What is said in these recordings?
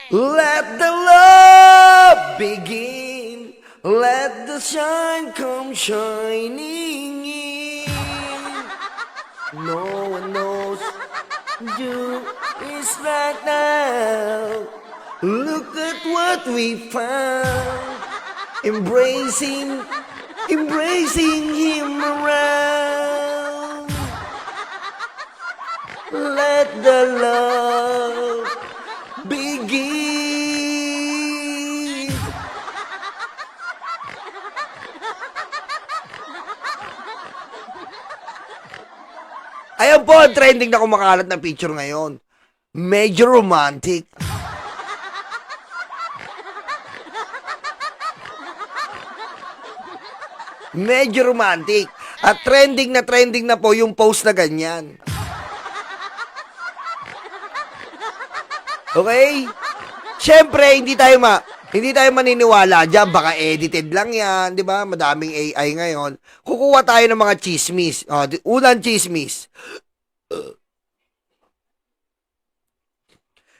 Let the love begin. Let the shine come shining in. No one knows you is right now. Look at what we found. Embracing him around. Let the love begin. Ayan po ang trending na kumakalat na picture ngayon. Medyo romantic. Medyo romantic. At trending na po yung post na ganyan. Okay? Siyempre, hindi tayo maniniwala diyan, baka edited lang 'yan, 'di ba? Madaming AI ngayon. Kukuha tayo ng mga chismis. Unang chismis.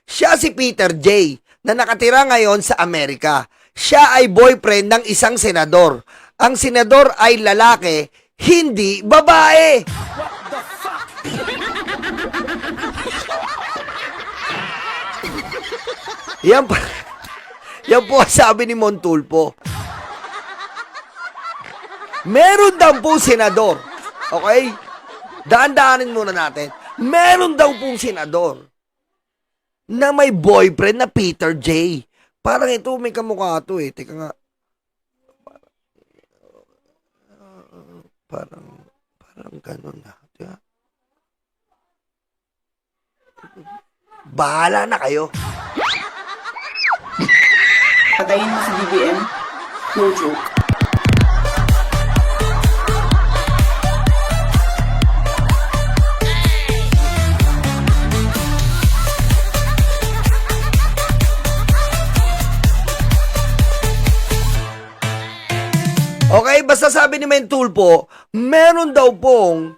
Siya si Peter J. na nakatira ngayon sa Amerika. Siya ay boyfriend ng isang senador. Ang senador ay lalaki, hindi babae. Yan po ang sabi ni Montulpo. Meron daw po senador. Okay? Daan-daanin muna natin. Meron daw pong senador na may boyfriend na Peter J. Parang ito, may kamukha ito eh. Teka nga. Parang ganun na. Diba? Bahala na kayo. Patayin mo si BBM? No joke. Okay, basta sabi ni Mentulpo, meron daw pong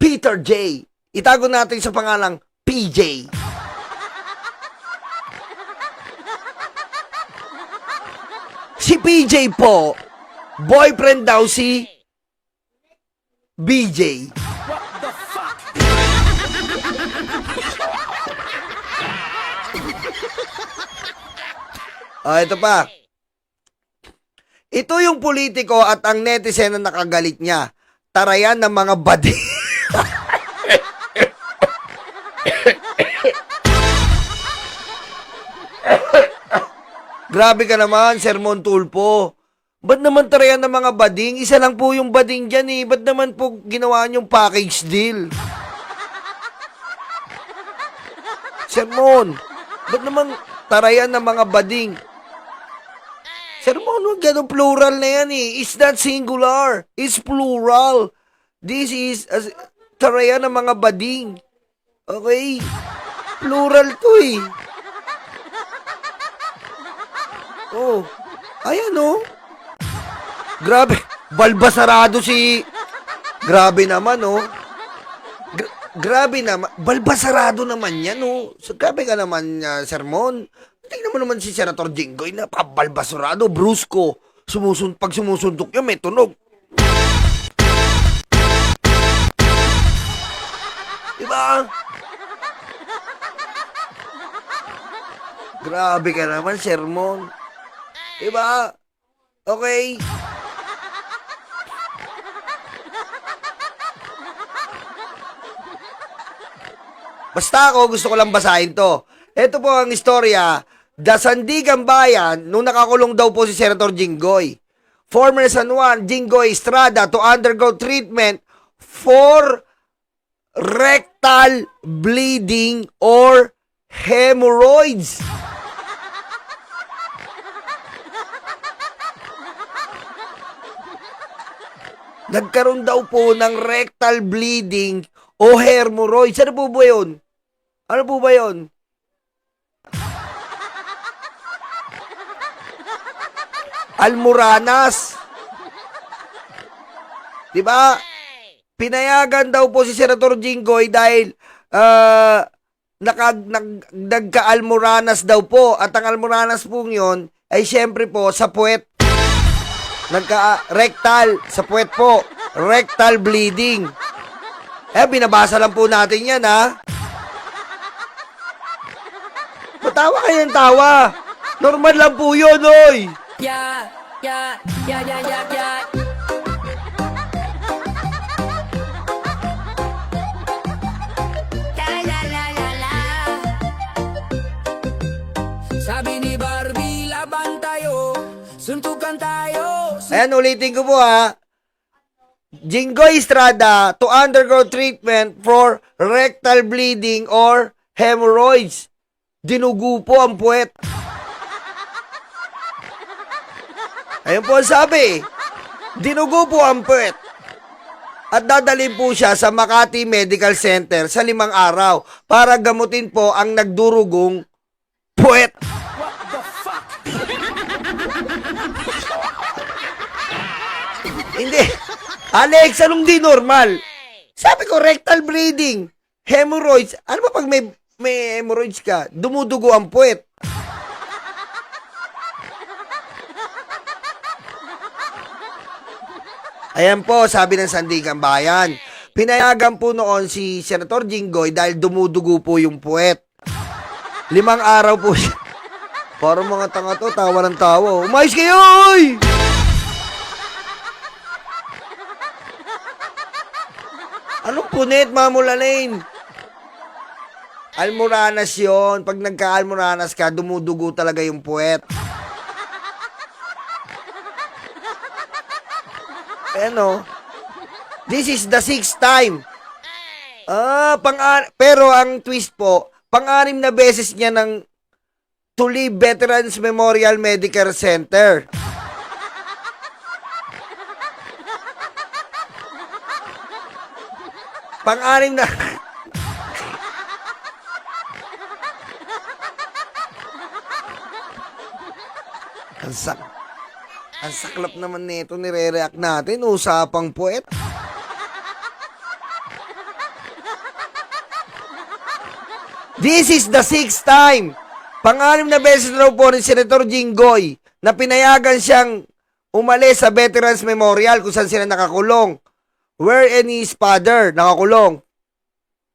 Peter J. Itago natin sa pangalang PJ. Si PJ po, boyfriend daw si BJ. What the fuck? Ito pa. Ito yung politiko at ang netizen na nakagalit niya. Tarayan ng mga badi. Grabe ka naman, Sir Montulpo. Ba't naman tarayan ng mga bading? Isa lang po yung bading dyan eh. Ba't naman po ginawa niyong package deal? Sir Mon, ba't naman tarayan ng mga bading? Sir Mon, huwag ganun, plural na yan eh. It's not singular. It's plural. This is tarayan ng mga bading. Okay? Plural to eh. Oh, ayan oh. Grabe, balbasarado si... Grabe naman oh. Grabe naman, balbasarado naman yan oh. So, grabe ka naman, Sermon. Tingnan mo naman si Senator Jinggoy na balbasarado, brusko. Pag sumusuntok yun, may tunog. Diba? Grabe ka naman, Sermon. Diba? Okay? Basta ako, gusto ko lang basahin to. Ito po ang istorya. Dasandigan Bayan, nung nakakulong daw po si Senator Jinggoy. Former San Juan, Jinggoy Estrada to undergo treatment for rectal bleeding or hemorrhoids. Nagkaroon daw po ng rectal bleeding o hemorrhoids. Ano po ba yun? Ano po ba yun? Almoranas. Diba? Pinayagan daw po si Senator Jinggoy dahil nagka-almoranas daw po. At ang almoranas po yun, ay syempre po sa puwet. Nagka-rectal, sa puwet po. Rectal bleeding. Binabasa lang po natin yan, ha? Matawa kayong tawa. Normal lang po yun, oy. Yeah, yeah, yeah, yeah, yeah, yeah. La la la la la. Sabi ni Barbie, laban tayo, suntukan tayo. Ayan, ulitin ko po, ha. Jinggoy Estrada to undergo treatment for rectal bleeding or hemorrhoids. Dinugo po ang puwet. Ayun po ang sabi. Dinugo po ang puwet. At dadalhin po siya sa Makati Medical Center sa 5 araw para gamutin po ang nagdurugong puwet. Hindi. Alex, anong di normal? Sabi ko, rectal bleeding, hemorrhoids. Ano ba pag may hemorrhoids ka? Dumudugo ang puwet. Ayan po, sabi ng Sandigan Bayan. Pinayagan po noon si Senator Jinggoy dahil dumudugo po yung puwet. 5 araw po siya. Parang mga tanga to, tawa ng tawa. Umayos kayo, oy! Anong punit, mamulanin? Almoranas yon. Pag nagka-almoranas ka, dumudugo talaga yung puwet. Ano? This is the 6th time. Pero ang twist po, pang-6 na beses niya ng to leave Veterans Memorial Medical Center. Pang-6 na. Ang saklap naman nito nire-react natin. Usapang puwet. This is the 6th time. Pang-6 na beses na po ni Senator Jinggoy na pinayagan siyang umalis sa Veterans Memorial kung saan sila nakakulong. Wherein his father, nakakulong,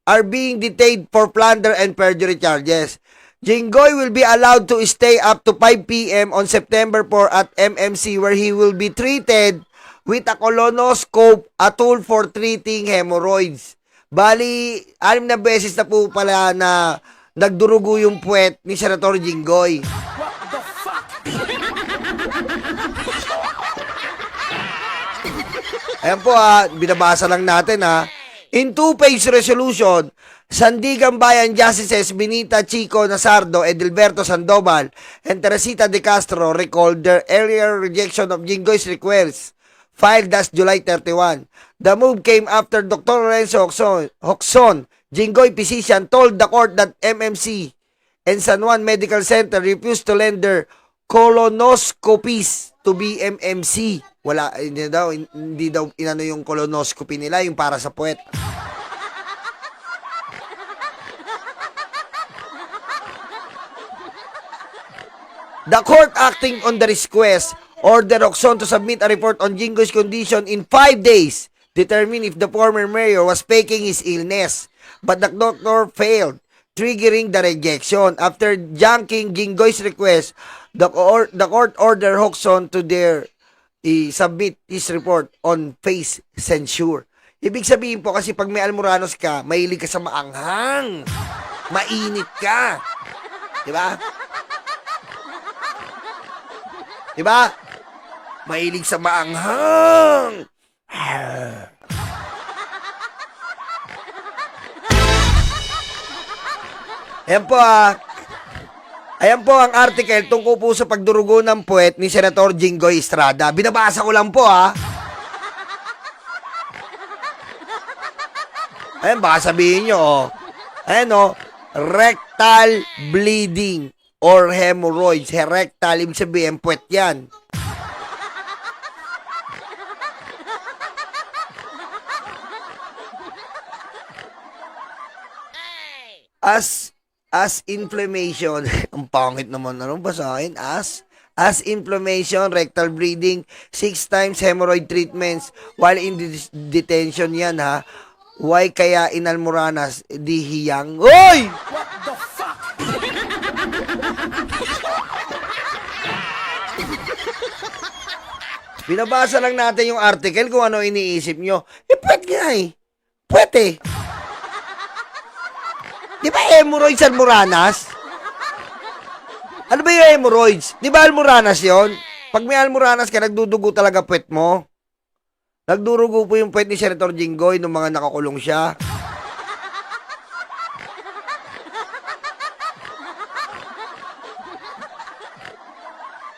are being detained for plunder and perjury charges. Jinggoy will be allowed to stay up to 5 p.m. on September 4 at MMC where he will be treated with a colonoscope, a tool for treating hemorrhoids. Bali, 6 na beses na po pala na nagdurugo yung puwet ni Senator Jinggoy. Ayan po binabasa lang natin In 2-page resolution, Sandigan Bayan Justices Benita Chico Nazardo, Edilberto Sandoval, and Teresita De Castro recalled their earlier rejection of Jinggoy's request, filed last July 31. The move came after Dr. Lorenzo Hoxon, Jinggoy physician, told the court that MMC and San Juan Medical Center refused to lend their colonoscopies to BMMC. Hindi daw inano yung colonoscopy nila, yung para sa puwet. The court, acting on the request, ordered Hoxon to submit a report on Jinggoy's condition in 5 days, determine if the former mayor was faking his illness. But the doctor failed, triggering the rejection. After junking Jinggoy's request, the court ordered Hoxon to submit his report on face censure. Ibig sabihin po kasi pag may almoranos ka, mahilig ka sa maanghang. Mainit ka. Diba? Diba? Mahilig sa maanghang. Ayan po Ayan po ang article tungkol po sa pagdurugo ng puwet ni Senator Jinggoy Estrada. Binabasa ko lang po Ayan, baka sabihin nyo Ayan rectal bleeding or hemorrhoids. Rectal, ibig sabihin, puwet yan. As As inflammation, ang pangit naman, anong basahin? As inflammation, rectal bleeding, 6 times hemorrhoid treatments while in detention yan ha. Why kaya inalmoranas di hiyang? Oy! What the fuck? Binabasa lang natin yung article kung ano iniisip nyo. Pwede nga eh. Pwede. Di ba hemorrhoids almoranas? Ano ba yung hemorrhoids? Di ba almoranas yon? Pag may almoranas ka, nagdudugo talaga puwet mo. Nagdurugo po yung puwet ni Senator Jinggoy nung mga nakakulong siya.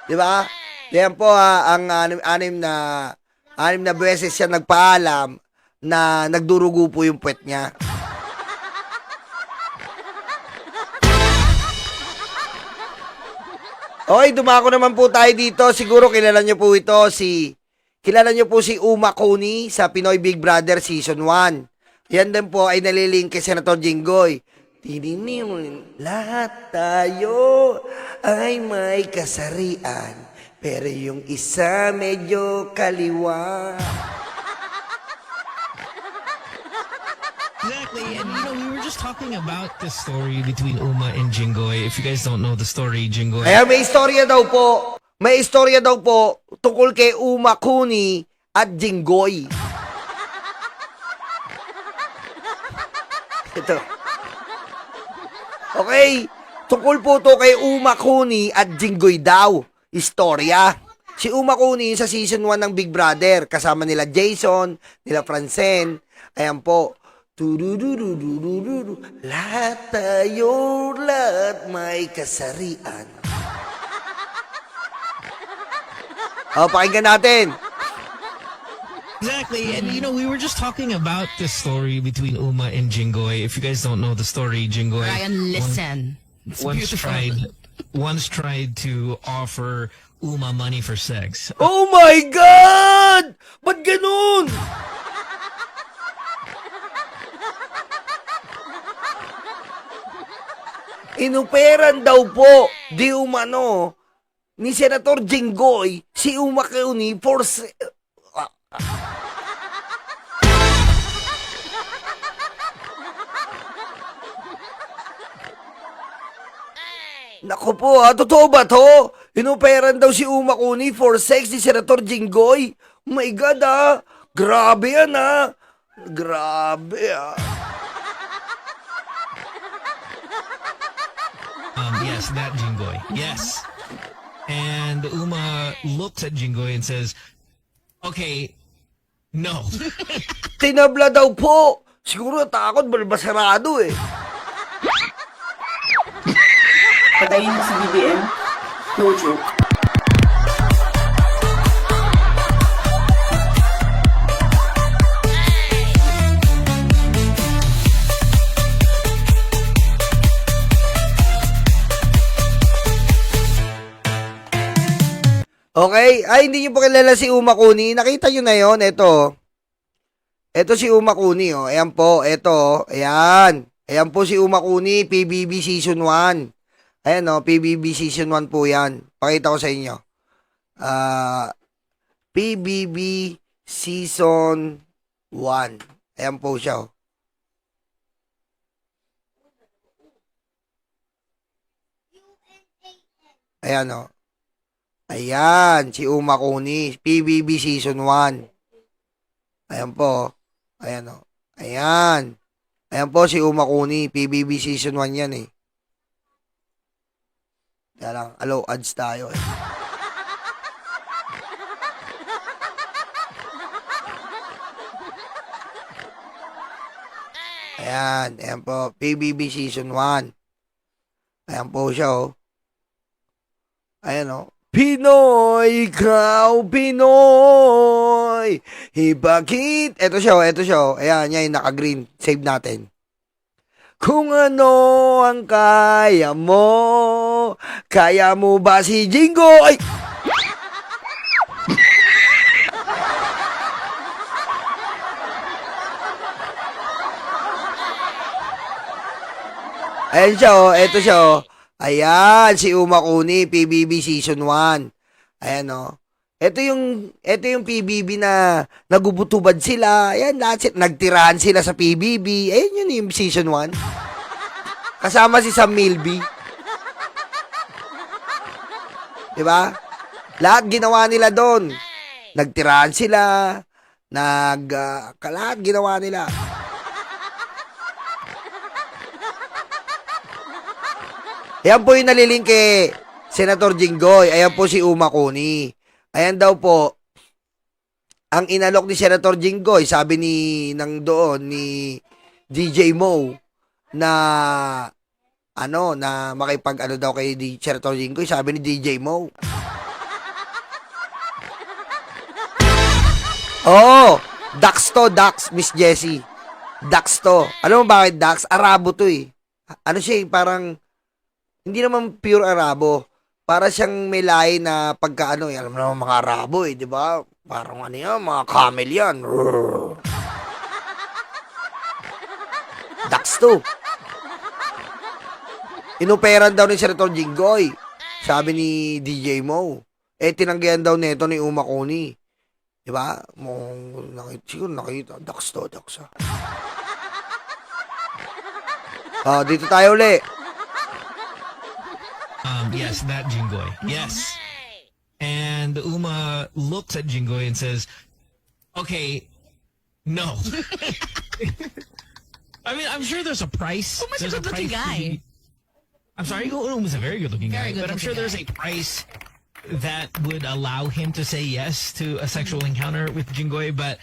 Di ba? Yan po ang anim na beses siya nagpaalam na nagdurugo po yung puwet niya. Okay, dumako naman po tayo dito. Siguro kilala nyo po ito kilala nyo po si Uma Cooney sa Pinoy Big Brother Season 1. Yan din po ay nalilink kay Senator Jinggoy. Tininiw, lahat tayo ay may kasarian, pero yung isa medyo kaliwa. Exactly, and we were just talking about the story between Uma and Jinggoy. If you guys don't know the story, Jinggoy. Kaya may istorya daw po. May istorya daw po tungkol kay Uma Cooney at Jinggoy. Ito. Okay. Tungkol po to kay Uma Cooney at Jinggoy daw. Istorya. Si Uma Cooney sa season 1 ng Big Brother. Kasama nila Jason, nila Francen. Ayan po. Lahat tayo, lahat may kasarian. Pakinggan natin. Exactly, and we were just talking about the story between Uma and Jinggoy. If you guys don't know the story, Jinggoy Ryan, listen. It's beautiful. once tried to offer Uma money for sex. Oh my God! Ba't ganun? Inuperan daw po di umano ni Senator Jinggoy si Uma Cooney for Naku po totoo ba to? Inuperan daw si Uma Cooney for sex ni Senator Jinggoy. Oh my God grabe yan grabe Yes, that Jinggoy. Yes. And Uma looks at Jinggoy and says, okay, no. Tinabla daw po. Siguro takot, balbasarado eh. Patayin mo si BBM. No joke. Okay? Ay, hindi nyo po kilala si Uma Cooney. Nakita nyo na yon. Ito. Ito si Uma Cooney, oh. Ayan po. Ito. Ayan. Ayan po si Uma Cooney, PBB Season 1. Ayan, oh. PBB Season 1 po yan. Pakita ko sa inyo. PBB Season 1. Ayan po siya, oh. Ayan, oh. Ayan, si Uma Cooney, PBB Season 1. Ayan po. Ayan o. Ayan. Ayan po si Uma Cooney, PBB Season 1 yan eh. Kaya lang, allow ads tayo eh. Ayan, ayan po, PBB Season 1. Ayan po siya oh. Ayan o. Pinoy, ikaw, Pinoy. Bakit? Ito siya, oh. Ayan, yan, naka-green. Save natin. Kung ano ang kaya mo ba si Jinggoy? Ayan siya, oh. Eto siya, oh. Ayan, si Uma Kuni, PBB Season 1. Ayan, oh. Ito yung PBB na nagubutubad sila. Ayan, lahat sila. Nagtirahan sila sa PBB. Ayan yun yung Season 1. Kasama si Sam Milby. Diba? Lahat ginawa nila doon. Nagtirahan sila. Lahat ginawa nila. Ayan po yung naliling kay Senator Jinggoy. Ayan po si Uma Kuni. Ayan daw po, ang inalok ni Senator Jinggoy, sabi ni DJ Mo, na makipag daw kay Senator Jinggoy, sabi ni DJ Mo. Oh, Dax to, Miss Jessie. Dax to. Alam mo bakit Dax? Arabo to eh. Ano siya parang, hindi naman pure Arabo. Para siyang may lahi na pagka alam mo naman mga Arabo eh, di ba? Parang mga camel yan. Dax to. Inuperan daw ni Senator Jinggoy. Sabi ni DJ Mo. Tinanggihan daw nito ni Uma Kuni. Di ba? Siguro nakita. Dax to, Dax. Dito tayo ulit. Yes, that Jinggoy. Yes. And Uma looks at Jinggoy and says, okay, no. I mean, I'm sure there's a price. Uma's a There's good-looking price guy. I'm sorry, Uma's a very good-looking guy. Very But I'm sure there's a price that would allow him to say yes to a sexual encounter with Jinggoy, but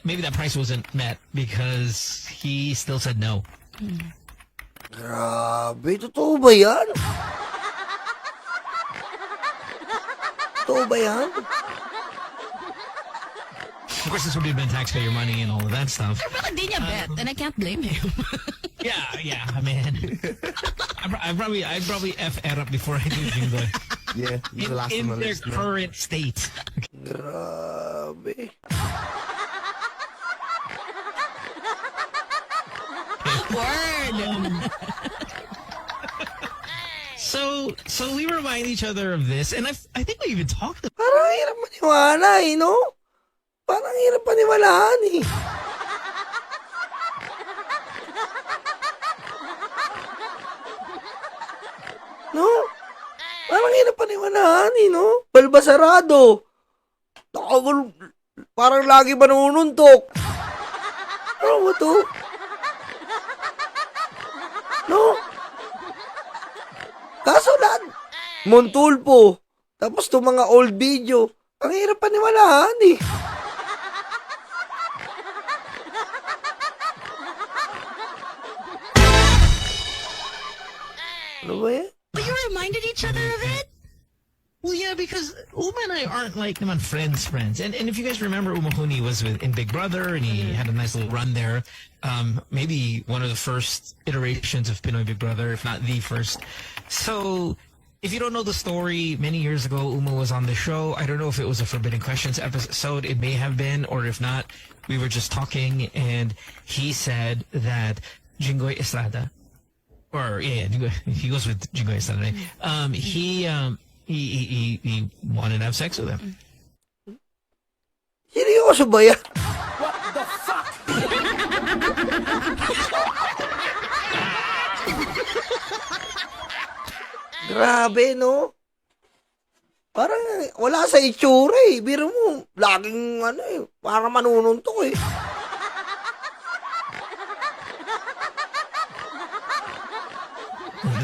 maybe that price wasn't met because he still said no. Grabe, totoo ba yan? Totoo ba yan? Of course, this would have been taxpayer money and all of that stuff. Pero hindi niya bet, and I can't blame him. Yeah, man. I'd probably F up before I do Jinggoy. Yeah, he's the last In on the their list. Man. current state. Grabe. Word! So we remind each other of this, and I think we even talked about Parang hirap maniwala eh, no? Parang hirap paniwalaan eh. No? Parang hirap paniwalaan eh, no? Balbasarado. Takagul, parang lagi ba nanununtok? Ano ba to? No? Kaso lahat, Montulpo. Tapos to mga old video. Ang hirap paniwalaan eh. Ano ba yan? But you reminded each other of it? Well, yeah, because Uma and I aren't like them on friends. And if you guys remember, Uma Kuni was in Big Brother, and he had a nice little run there. Maybe one of the first iterations of Pinoy Big Brother, if not the first. So, if you don't know the story, many years ago, Uma was on the show. I don't know if it was a Forbidden Questions episode. It may have been, or if not, we were just talking, and he said that Jinggoy Estrada, or Jinggoy, he goes with Jinggoy Estrada. He wanted to have sex with him. Seryoso ba yan? Grabe, no? Parang wala sa itsura eh. Biro mo, laging parang manununtok eh.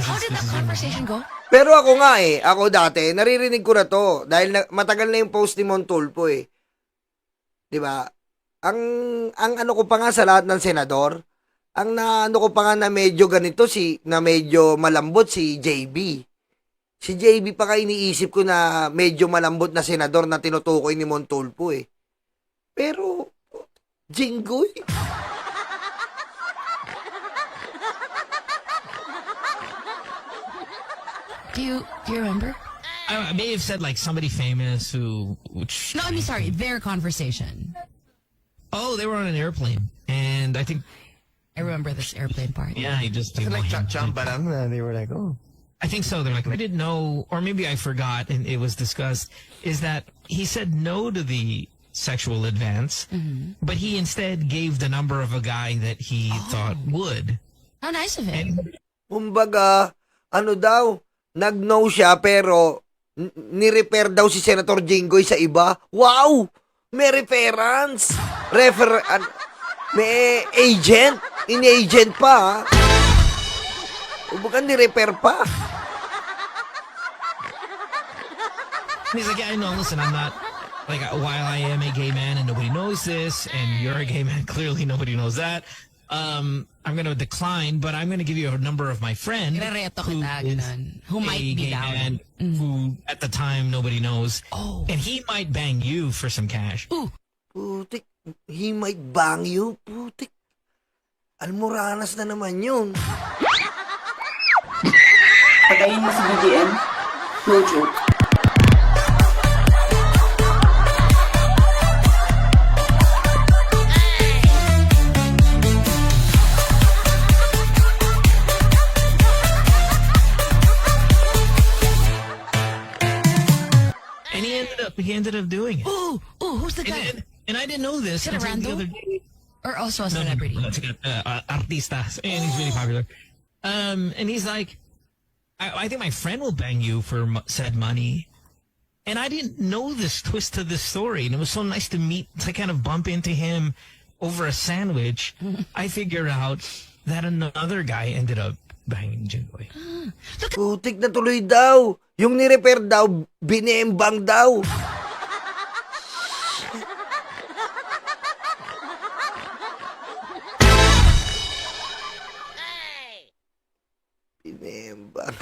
How did that conversation go? Pero ako nga ako dati, naririnig ko na to dahil matagal na yung post ni Montulpo eh. 'Di ba? Ang ano ko pa nga sa lahat ng senador, ang naano ko pa nga na medyo ganito na medyo malambot si JB. Si JB pa nga iniisip ko na medyo malambot na senador na tinutukoy ni Montulpo eh. Pero Jinggoy. Do you remember? I may have said like somebody famous which No, I mean, sorry, their conversation. oh, they were on an airplane, and I think I remember this airplane part. Yeah, he just It's like chamba lang na they were like, oh. I think so. They're like, I didn't know, or maybe I forgot, and it was discussed, is that he said no to the sexual advance, but he instead gave the number of a guy that he thought would. How nice of him. And Kumbaga, ano daw, nag-no siya pero ni-repair daw si Senator Jinggoy sa iba. Wow! May reference! May agent! In-agent pa, ha? Kumbaga, ni-repair pa. he's like, yeah, I know, listen, I'm not, like, while I am a gay man and nobody knows this, and you're a gay man, clearly nobody knows that, I'm going to decline, but I'm going to give you a number of my friend Irereto who kita, is ganun. Who a might be gay down. man who, at the time, nobody knows. Oh. And he might bang you for some cash. Putik, he might bang you. Putik. Almoranas na naman yun. Patayin mo si BBM? No joke. And he ended up doing it. Ooh, who's the guy? And I didn't know this Is it a until the rando? other day. Or also a celebrity? No, it's artista, and he's really popular. And he's like, I think my friend will bang you for said money. And I didn't know this twist to this story, and it was so nice to meet, to kind of bump into him over a sandwich. I figured out that another guy ended up banging Jinggoy. Putik na tuloy daw. Yung ni-repair daw, binembang daw. Binembang.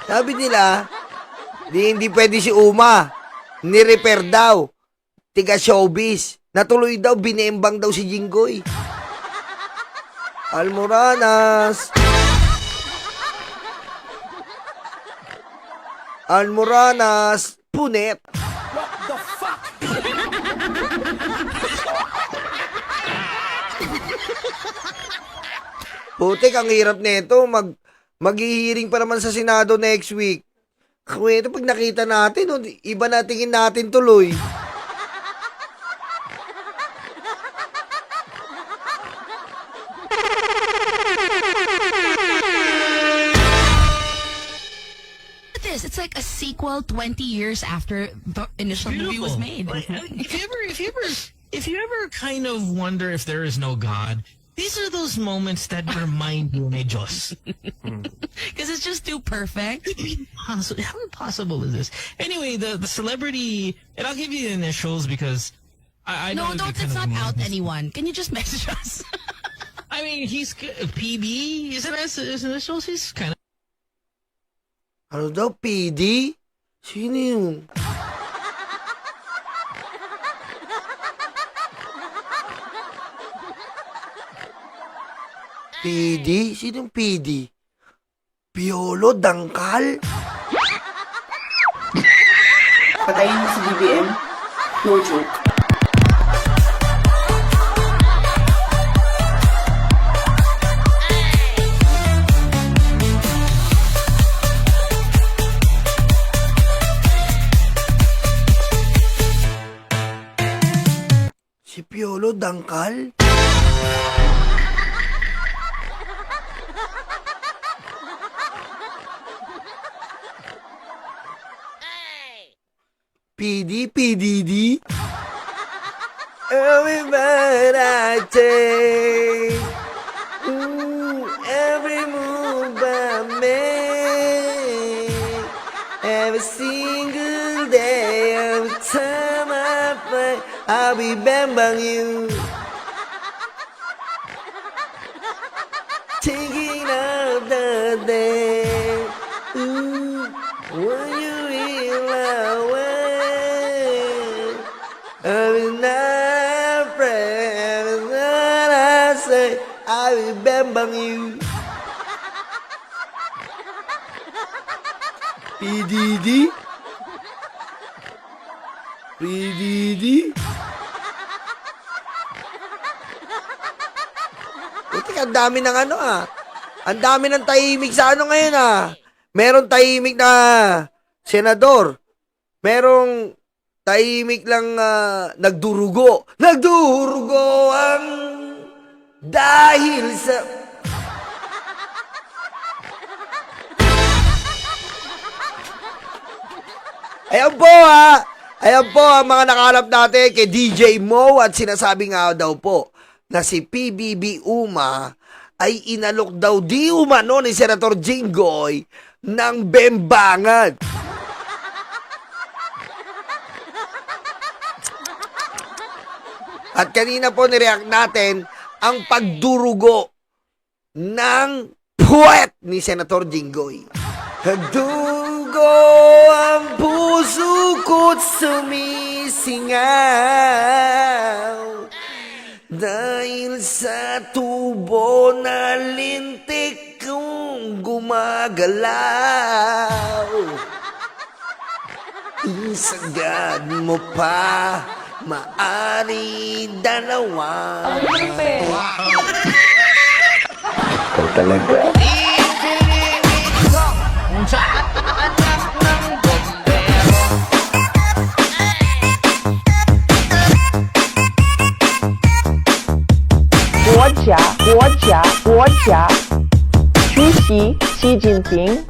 Sabi nila, hindi pwede si Uma. Ni-repair daw. Tiga showbiz. Natuloy daw, binembang daw si Jinggoy. Almoranas. Almoranas. Punet. Putik, ang hirap nito. Maghihiring pa naman sa Senado next week. Kwento, pag nakita natin, iba na tingin natin tuloy. It's like a sequel 20 years after the initial movie was made. If you ever kind of wonder if there is no God, these are those moments that remind you, may Diyos. Because it's just too perfect. How impossible is this? Anyway, the celebrity, and I'll give you the initials because I know No, it'd be let's kind not of out mean. anyone. Can you just message us? I mean, he's PB. Is it his initials? He's kind of. Ano daw, PD? Sino yun? PD? Sinong PD? Piolo Dangkal? Patayin mo si BBM? No joke. Si Piolo Dangkal? PDD? Everybody I take, every move I make, every single day, every time I play, I'll be bang you. Thinking of the day, when you real away. Every night I pray, every night I say, I remember you. PDD? ang dami ng ano Ang dami ng tahimik sa ano ngayon Meron tahimik na senador. Merong tahimik lang nagdurugo. Nagdurugo ang dahil sa... Ayan po ang mga nakahanap natin kay DJ Mo at sinasabi nga daw po na si PBB Uma ay inalok daw di umano ni Senator Jinggoy ng bembangan. At kanina po nireact natin ang pagdurugo ng puwet ni Senator Jinggoy. Dugo ang puso ko't sumisingaw dahil sa tubo na lintik kong gumagalaw. Isagad mo pa, maari dalawa. Quốc gia出席习近平